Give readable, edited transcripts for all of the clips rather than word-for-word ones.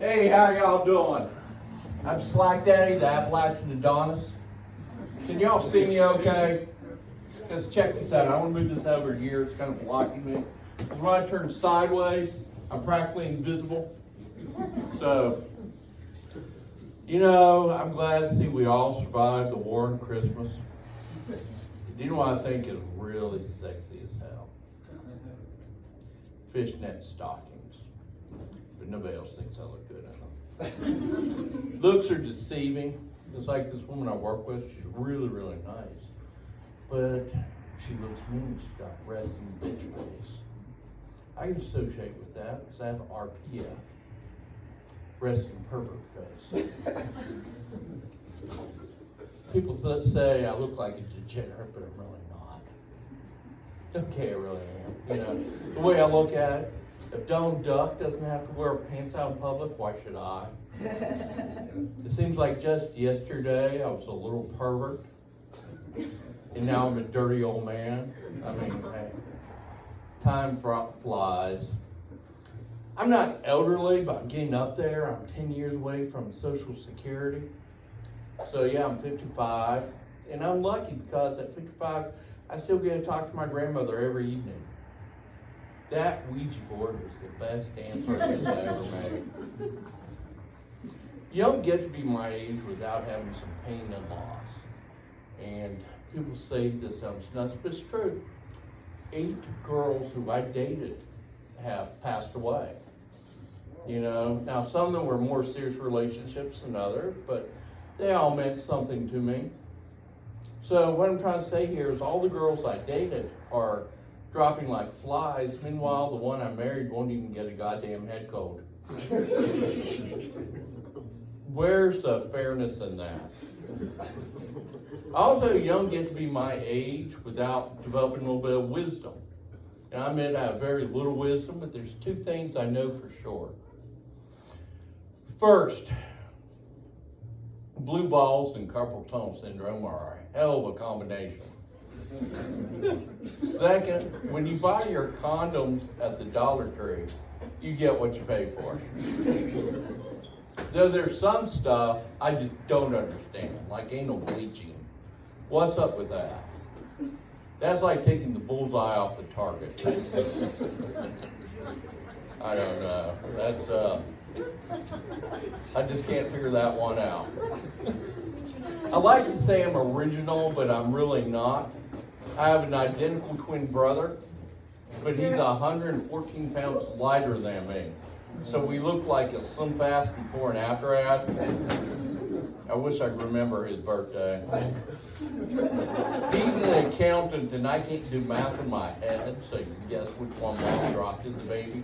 Hey, how y'all doing? I'm Slack Daddy, the Appalachian Adonis. Can y'all see me okay? Just check this out. I want to move this over here. It's kind of blocking me. When I turn sideways, I'm practically invisible. So, I'm glad to see we all survived the war on Christmas. Do you know what I think is really sexy as hell? Fishnet stockings. But nobody else thinks I look good in them. Looks are deceiving. It's like this woman I work with, she's really, really nice. But she looks mean, she's got resting bitch face. I can associate with that because I have RPF, resting pervert face. People say I look like a degenerate, but I'm really not. Okay, I really am. The way I look at it, if Donald Duck doesn't have to wear pants out in public, why should I? It seems like just yesterday I was a little pervert, and now I'm a dirty old man. I mean, hey, time flies. I'm not elderly, but I'm getting up there. I'm 10 years away from Social Security. So yeah, I'm 55, and I'm lucky because at 55, I still get to talk to my grandmother every evening. That Ouija board was the best damn purchase I ever made. You don't get to be my age without having some pain and loss. And people say this sounds nuts, but it's true. 8 girls who I dated have passed away. Now some of them were more serious relationships than others, but they all meant something to me. So what I'm trying to say here is all the girls I dated are dropping like flies. Meanwhile, the one I married won't even get a goddamn head cold. Where's the fairness in that? Also, you don't get to be my age without developing a little bit of wisdom. And I admit I have very little wisdom, but there's 2 things I know for sure. First, blue balls and carpal tunnel syndrome are a hell of a combination. Second, when you buy your condoms at the Dollar Tree, you get what you pay for. Though there's some stuff I just don't understand, like anal bleaching. What's up with that? That's like taking the bullseye off the target. I don't know. I just can't figure that one out. I like to say I'm original, but I'm really not. I have an identical twin brother, but he's 114 pounds lighter than me. So we look like a Slim Fast before and after ad. I wish I could remember his birthday. He's an accountant, and I can't do math in my head, so you can guess which one mom dropped as a baby.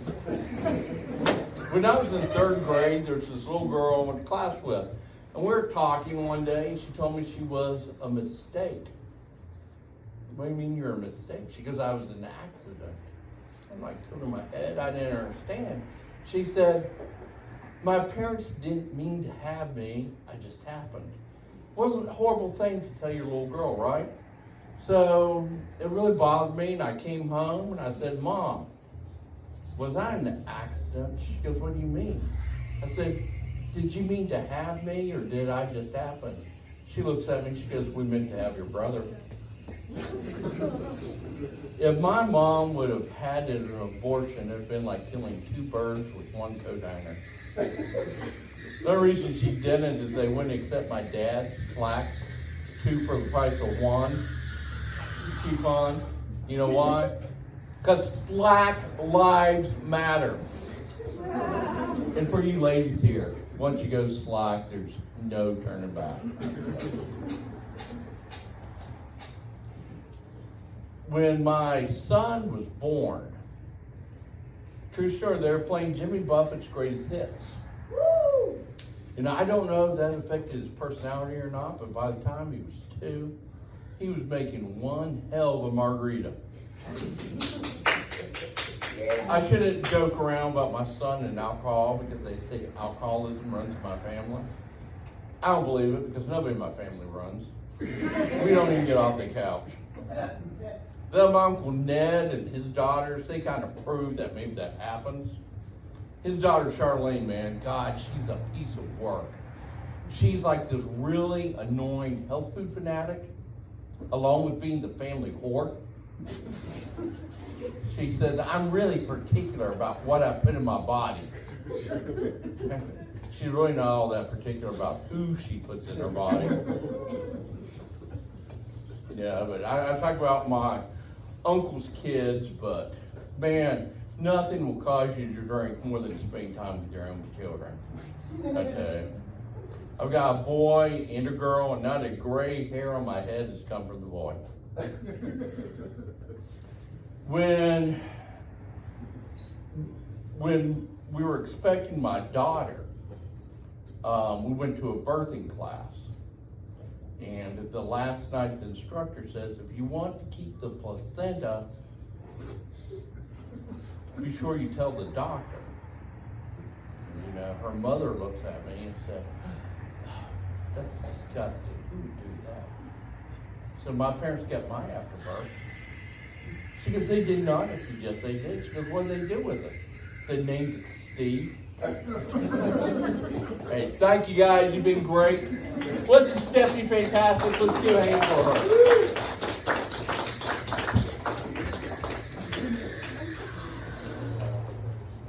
When I was in 3rd grade, there was this little girl I went to class with, and we were talking one day, and she told me she was a mistake. What do you mean you're a mistake? She goes, I was an accident. I'm like, in my head, I didn't understand. She said, my parents didn't mean to have me, I just happened. What a horrible thing to tell your little girl, right? So it really bothered me, and I came home and I said, Mom, was I an accident? She goes, what do you mean? I said, did you mean to have me, or did I just happen? She looks at me, she goes, we meant to have your brother. If my mom would have had an abortion, it would have been like killing 2 birds with 1 coat hanger. The only reason she didn't is they wouldn't accept my dad's slacks, 2 for the price of 1 coupon. You know why? Because Slack lives matter. And for you ladies here, once you go Slack, there's no turning back. When my son was born, true story, they were playing Jimmy Buffett's Greatest Hits. Woo! And I don't know if that affected his personality or not, but by the time he was 2, he was making one hell of a margarita. I shouldn't joke around about my son and alcohol because they say alcoholism runs in my family. I don't believe it because nobody in my family runs. We don't even get off the couch. Then my Uncle Ned and his daughters, they kind of proved that maybe that happens. His daughter Charlene, man, God, she's a piece of work. She's like this really annoying health food fanatic, along with being the family whore. She says, I'm really particular about what I put in my body. She's really not all that particular about who she puts in her body. Yeah, but I talk about my uncle's kids, but man, nothing will cause you to drink more than spending time with your own children. I tell you. I've got a boy and a girl, and now the gray hair on my head has come from the boy. When we were expecting my daughter, we went to a birthing class. And at the last night, the instructor says, if you want to keep the placenta, be sure you tell the doctor. And, you know, her mother looks at me and said, that's disgusting. Who would do that? So my parents got mine after birth. She goes, they did not. I said, yes, they did. She goes, what did they do with it? They named it Steve. Hey, thank you guys. You've been great. Wasn't Stephanie fantastic? Let's give a hand for her.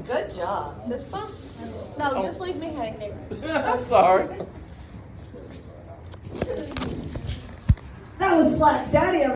Good job. This one? No, just leave me hanging. I'm sorry. That was Slap Daddy.